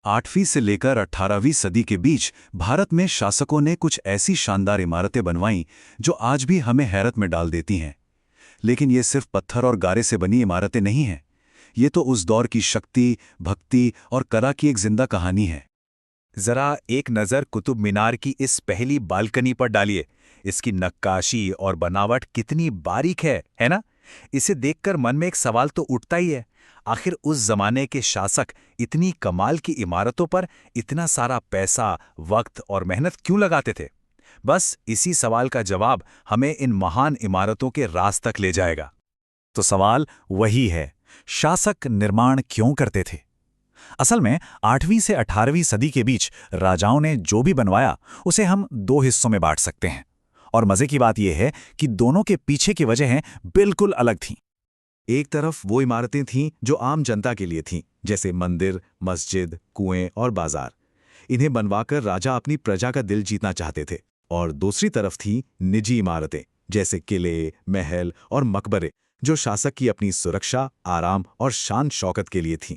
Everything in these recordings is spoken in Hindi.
8वीं से लेकर 18वीं सदी के बीच भारत में शासकों ने कुछ ऐसी शानदार इमारतें बनवाईं जो आज भी हमें हैरत में डाल देती हैं। लेकिन ये सिर्फ पत्थर और गारे से बनी इमारतें नहीं हैं। ये तो उस दौर की शक्ति, भक्ति और कला की एक जिंदा कहानी है। जरा एक नज़र कुतुब मीनार की इस पहली बालकनी पर डालिए। इसकी नक्काशी और बनावट कितनी बारीक है ना? इसे देखकर मन में एक सवाल तो उठता ही है, आखिर उस जमाने के शासक इतनी कमाल की इमारतों पर इतना सारा पैसा, वक्त और मेहनत क्यों लगाते थे? बस इसी सवाल का जवाब हमें इन महान इमारतों के राज तक ले जाएगा। तो सवाल वही है, शासक निर्माण क्यों करते थे? असल में 8वीं से 18वीं सदी के बीच राजाओं ने जो भी बनवाया उसे हम दो हिस्सों में बांट सकते हैं। और मजे की बात यह है कि दोनों के पीछे की वजहें बिल्कुल अलग थीं। एक तरफ वो इमारतें थीं जो आम जनता के लिए थीं, जैसे मंदिर, मस्जिद, कुएं और बाजार। इन्हें बनवाकर राजा अपनी प्रजा का दिल जीतना चाहते थे। और दूसरी तरफ थीं निजी इमारतें, जैसे किले, महल और मकबरे, जो शासक की अपनी सुरक्षा, आराम और शान शौकत के लिए थीं।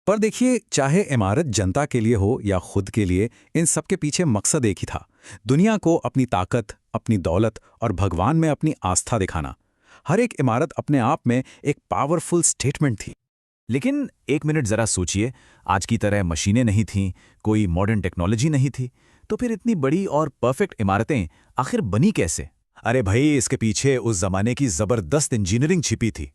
पर देखिए, चाहे इमारत जनता के लिए हो या खुद के लिए, इन सब के पीछे मकसद एक ही था, दुनिया को अपनी ताकत, अपनी दौलत और भगवान में अपनी आस्था दिखाना। हर एक इमारत अपने आप में एक पावरफुल स्टेटमेंट थी। लेकिन एक मिनट जरा सोचिए, आज की तरह मशीनें नहीं थीं, कोई मॉडर्न टेक्नोलॉजी नहीं थी, तो फिर इतनी बड़ी और परफेक्ट इमारतें आखिर बनी कैसे? अरे भाई, इसके पीछे उस जमाने की जबरदस्त इंजीनियरिंग छिपी थी।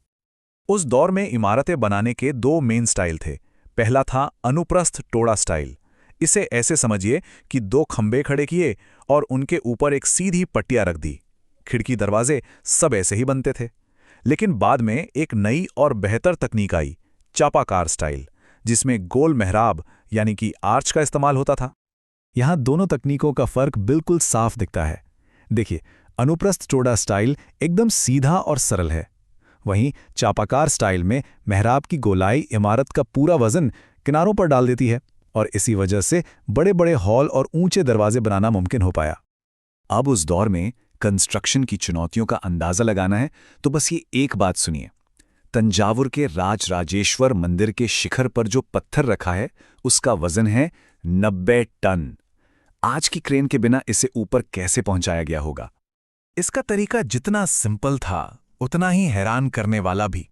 उस दौर में इमारतें बनाने के दो मेन स्टाइल थे। पहला था अनुप्रस्थ टोड़ा स्टाइल। इसे ऐसे समझिए कि दो खंबे खड़े किए और उनके ऊपर एक सीधी पट्टियां रख दी। खिड़की, दरवाजे सब ऐसे ही बनते थे। लेकिन बाद में एक नई और बेहतर तकनीक आई, चापाकार स्टाइल, जिसमें गोल मेहराब यानी कि आर्च का इस्तेमाल होता था। यहां दोनों तकनीकों का फर्क बिल्कुल साफ दिखता है। देखिए, अनुप्रस्थ टोड़ा स्टाइल एकदम सीधा और सरल है, वहीं चापाकार स्टाइल में मेहराब की गोलाई इमारत का पूरा वजन किनारों पर डाल देती है, और इसी वजह से बड़े बड़े हॉल और ऊंचे दरवाजे बनाना मुमकिन हो पाया। अब उस दौर में कंस्ट्रक्शन की चुनौतियों का अंदाजा लगाना है तो बस ये एक बात सुनिए। तंजावुर के राजराजेश्वर मंदिर के शिखर पर जो पत्थर रखा है उसका वजन है 90 टन। आज की क्रेन के बिना इसे ऊपर कैसे पहुंचाया गया होगा? इसका तरीका जितना सिंपल था उतना ही हैरान करने वाला भी।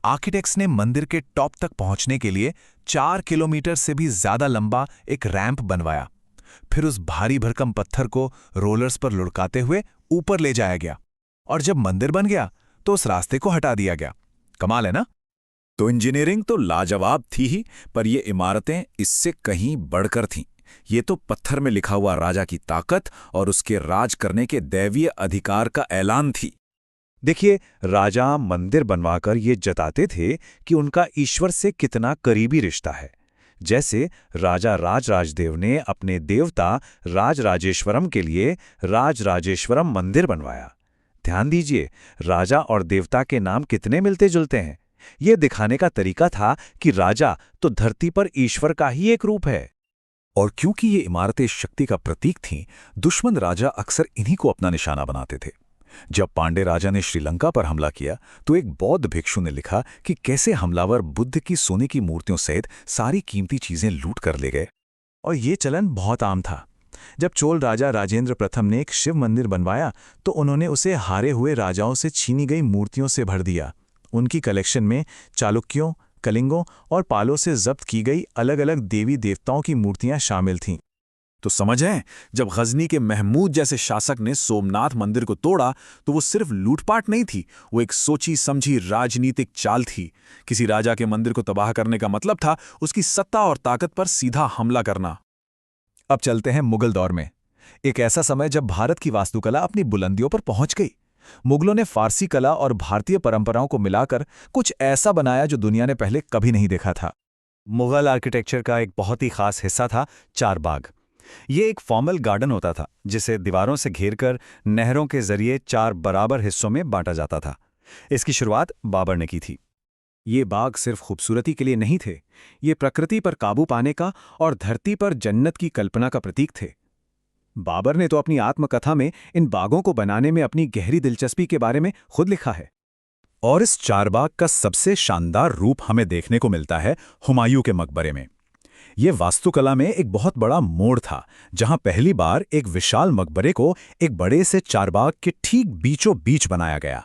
आर्किटेक्ट्स ने मंदिर के टॉप तक पहुंचने के लिए 4 किलोमीटर से भी ज्यादा लंबा एक रैंप बनवाया। फिर उस भारी भरकम पत्थर को रोलर्स पर लुढ़काते हुए ऊपर ले जाया गया, और जब मंदिर बन गया तो उस रास्ते को हटा दिया गया। कमाल है ना? तो इंजीनियरिंग तो लाजवाब थी ही, पर ये इमारतें इससे कहीं बढ़कर थीं। ये तो पत्थर में लिखा हुआ राजा की ताकत और उसके राज करने के दैवीय अधिकार का ऐलान थी। देखिए, राजा मंदिर बनवाकर ये जताते थे कि उनका ईश्वर से कितना करीबी रिश्ता है। जैसे राजा राजराजदेव ने अपने देवता राजराजेश्वरम के लिए राजराजेश्वरम मंदिर बनवाया। ध्यान दीजिए, राजा और देवता के नाम कितने मिलते जुलते हैं। ये दिखाने का तरीका था कि राजा तो धरती पर ईश्वर का ही एक रूप है। और क्योंकि ये इमारतें शक्ति का प्रतीक थीं, दुश्मन राजा अक्सर इन्हीं को अपना निशाना बनाते थे। जब पांडे राजा ने श्रीलंका पर हमला किया तो एक बौद्ध भिक्षु ने लिखा कि कैसे हमलावर बुद्ध की सोने की मूर्तियों सहित सारी कीमती चीजें लूट कर ले गए। और ये चलन बहुत आम था। जब चोल राजा राजेंद्र प्रथम ने एक शिव मंदिर बनवाया तो उन्होंने उसे हारे हुए राजाओं से छीनी गई मूर्तियों से भर दिया। उनकी कलेक्शन में चालुक्यों, कलिंगों और पालों से जब्त की गई अलग अलग देवी देवताओं की मूर्तियां शामिल थीं। तो समझें, जब गजनी के महमूद जैसे शासक ने सोमनाथ मंदिर को तोड़ा तो वो सिर्फ लूटपाट नहीं थी, वो एक सोची समझी राजनीतिक चाल थी। किसी राजा के मंदिर को तबाह करने का मतलब था उसकी सत्ता और ताकत पर सीधा हमला करना। अब चलते हैं मुगल दौर में, एक ऐसा समय जब भारत की वास्तुकला अपनी बुलंदियों पर पहुंच गई। मुगलों ने फारसी कला और भारतीय परंपराओं को मिलाकर कुछ ऐसा बनाया जो दुनिया ने पहले कभी नहीं देखा था। मुगल आर्किटेक्चर का एक बहुत ही खास हिस्सा था चारबाग। ये एक फॉर्मल गार्डन होता था जिसे दीवारों से घेरकर नहरों के जरिए 4 बराबर हिस्सों में बांटा जाता था। इसकी शुरुआत बाबर ने की थी। ये बाग सिर्फ खूबसूरती के लिए नहीं थे, ये प्रकृति पर काबू पाने का और धरती पर जन्नत की कल्पना का प्रतीक थे। बाबर ने तो अपनी आत्मकथा में इन बागों को बनाने में अपनी गहरी दिलचस्पी के बारे में खुद लिखा है। और इस चारबाग का सबसे शानदार रूप हमें देखने को मिलता है हुमायूं के मकबरे में। ये वास्तुकला में एक बहुत बड़ा मोड़ था, जहां पहली बार एक विशाल मकबरे को एक बड़े से चारबाग के ठीक बीचों बीच बनाया गया।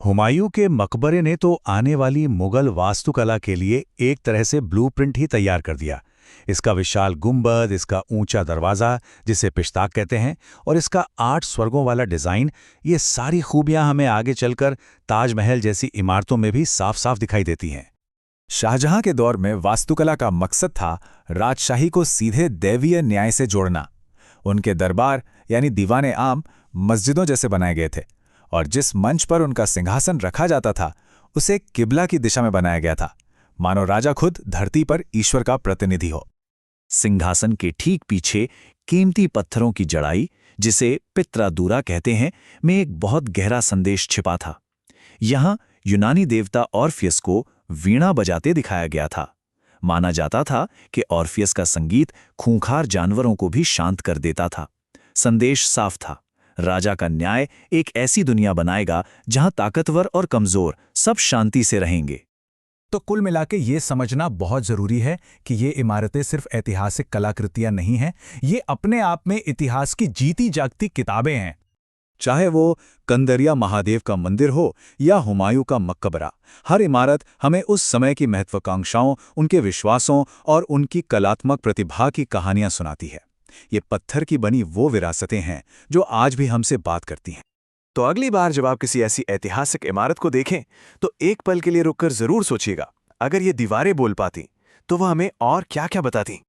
हुमायूं के मकबरे ने तो आने वाली मुगल वास्तुकला के लिए एक तरह से ब्लूप्रिंट ही तैयार कर दिया। इसका विशाल गुंबद, इसका ऊंचा दरवाज़ा जिसे पिश्ताक कहते हैं, और इसका 8 स्वर्गों वाला डिज़ाइन, ये सारी खूबियां हमें आगे चलकर ताजमहल जैसी इमारतों में भी साफ साफ दिखाई देती हैं। शाहजहां के दौर में वास्तुकला का मकसद था राजशाही को सीधे दैवीय न्याय से जोड़ना। उनके दरबार यानी दीवाने आम मस्जिदों जैसे बनाए गए थे, और जिस मंच पर उनका सिंहासन रखा जाता था उसे किबला की दिशा में बनाया गया था, मानो राजा खुद धरती पर ईश्वर का प्रतिनिधि हो। सिंहासन के ठीक पीछे कीमती पत्थरों की जड़ाई, जिसे पित्रादूरा कहते हैं, में एक बहुत गहरा संदेश छिपा था। यहाँ यूनानी देवता ऑर्फियस को वीणा बजाते दिखाया गया था। माना जाता था कि ऑर्फियस का संगीत खूंखार जानवरों को भी शांत कर देता था। संदेश साफ था, राजा का न्याय एक ऐसी दुनिया बनाएगा जहां ताकतवर और कमजोर सब शांति से रहेंगे। तो कुल मिलाके ये समझना बहुत जरूरी है कि ये इमारतें सिर्फ ऐतिहासिक कलाकृतियां नहीं हैं, ये अपने आप में इतिहास की जीती जागती किताबें हैं। चाहे वो कंदरिया महादेव का मंदिर हो या हुमायूं का मकबरा, हर इमारत हमें उस समय की महत्वाकांक्षाओं, उनके विश्वासों और उनकी कलात्मक प्रतिभा की कहानियां सुनाती है। ये पत्थर की बनी वो विरासतें हैं जो आज भी हमसे बात करती हैं। तो अगली बार जब आप किसी ऐसी ऐतिहासिक इमारत को देखें तो एक पल के लिए रुककर जरूर सोचिएगा, अगर ये दीवारें बोल पाती तो वह हमें और क्या क्या बताती।